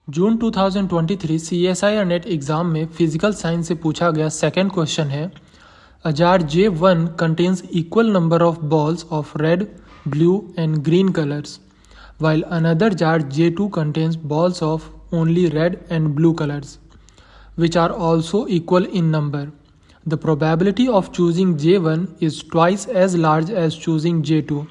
जून 2023 CSIR net exam में physical science से पूछा गया सेकंड क्वेश्चन है a jar J1 contains equal number of balls of red, blue and green colors, while another jar J2 contains balls of only red and blue colors, which are also equal in number. The probability of choosing J1 is twice as large as choosing J2.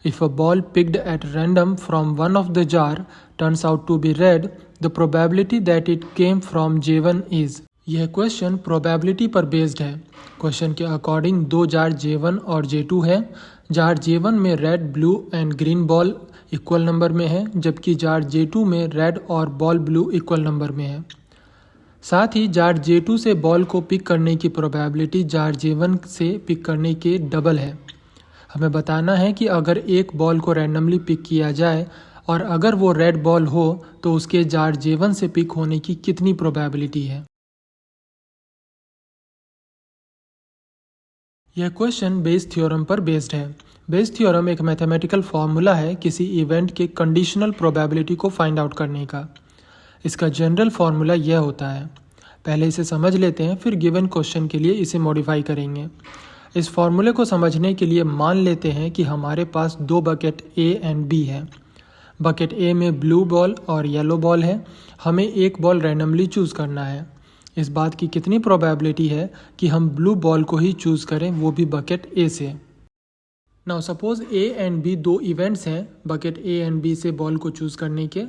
If a ball picked at random from one of the jar turns out to be red, the probability that it came from J1 is. यह question probability पर based है। Question के according दो jar J1 और J2 है। Jar J1 में red, blue and green ball equal number में है, जबकि जार J2 में रेड और बॉल ब्लू इक्वल नंबर में है। साथ ही जार J2 से बॉल को पिक करने की प्रोबेबिलिटी जार J1 से पिक करने के डबल है। हमें बताना है कि अगर एक बॉल को रैंडमली पिक किया जाए और अगर वो रेड बॉल हो तो उसके जार J1 से पिक होने की कितनी प्रोबेबिलिटी है। यह क्वेश्चन बेस थ्योरम पर बेस्ड है। बेस थ्योरम एक मैथमेटिकल फॉर्मूला है किसी इवेंट के कंडीशनल प्रोबेबिलिटी को फाइंड आउट करने का। इसका जनरल फार्मूला यह होता है। पहले इसे समझ लेते हैं, फिर गिवन क्वेश्चन के लिए इसे मॉडिफाई करेंगे। इस फॉर्मूले को समझने के लिए मान लेते हैं कि हमारे पास दो बकेट A एंड B है। बकेट A में ब्लू बॉल और येलो बॉल है। हमें एक बॉल रैंडमली चूज़ करना है। इस बात की कितनी प्रोबेबिलिटी है कि हम ब्लू बॉल को ही चूज़ करें, वो भी बकेट A से। Now suppose A and B दो इवेंट्स हैं बकेट A एंड B से बॉल को चूज़ करने के,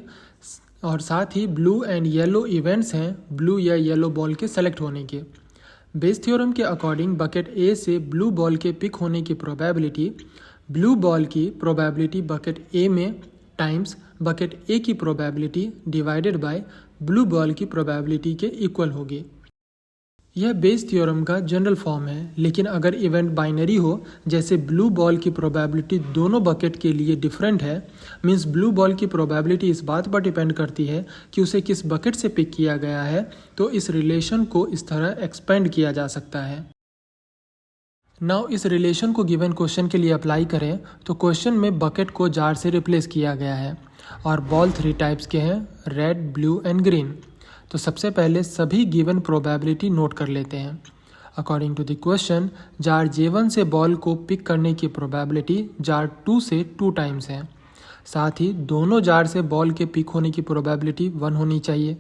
और साथ ही ब्लू एंड येलो इवेंट्स हैं ब्लू या येलो बॉल के सेलेक्ट होने के। बेस थ्योरम के अकॉर्डिंग बकेट A से ब्लू बॉल के पिक होने की प्रोबेबिलिटी ब्लू बॉल की प्रोबेबिलिटी बकेट A में टाइम्स बकेट A की probability divided by blue ball की प्रोबेबिलिटी के इक्वल होगी। यह बेस थ्योरम का जनरल फॉर्म है, लेकिन अगर इवेंट बाइनरी हो, जैसे ब्लू बॉल की प्रोबेबिलिटी दोनों बकेट के लिए डिफरेंट है, मींस ब्लू बॉल की प्रोबेबिलिटी इस बात पर डिपेंड करती है कि उसे किस बकेट से पिक किया गया है, तो इस रिलेशन को इस तरह एक्सपेंड किया जा सकता है। नाउ इस रिलेशन को गिवन क्वेश्चन के लिए अप्लाई करें तो क्वेश्चन में बकेट को जार से रिप्लेस किया गया है और बॉल 3 टाइप्स के हैं, रेड, ब्लू एंड ग्रीन। तो सबसे पहले सभी गिवन प्रोबेबिलिटी नोट कर लेते हैं। According to the question, jar J1 से बॉल को पिक करने की प्रोबेबिलिटी जार 2 से 2 टाइम्स है। साथ ही दोनों जार से बॉल के पिक होने की प्रोबेबिलिटी 1 होनी चाहिए।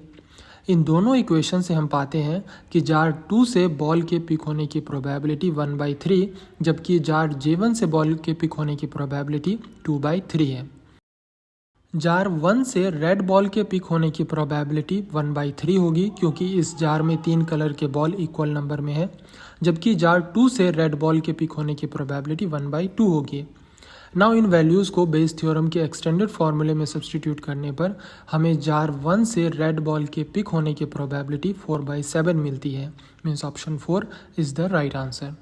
इन दोनों इक्वेशन से हम पाते हैं कि जार 2 से बॉल के पिक होने की प्रोबेबिलिटी 1/3, जबकि जार J1 से बॉल के पिक होने की प्रोबेबिलिटी 2/3 है। जार 1 से रेड बॉल के पिक होने की प्रोबेबिलिटी 1/3 होगी, क्योंकि इस जार में 3 कलर के बॉल इक्वल नंबर में है, जबकि जार 2 से रेड बॉल के पिक होने की प्रोबेबिलिटी 1/2 होगी। नाउ इन वैल्यूज़ को बेस थ्योरम के एक्सटेंडेड फार्मूले में सब्सटीट्यूट करने पर हमें जार 1 से रेड बॉल के पिक होने की प्रोबेबिलिटी 4/7 मिलती है। Means option 4 is the right answer.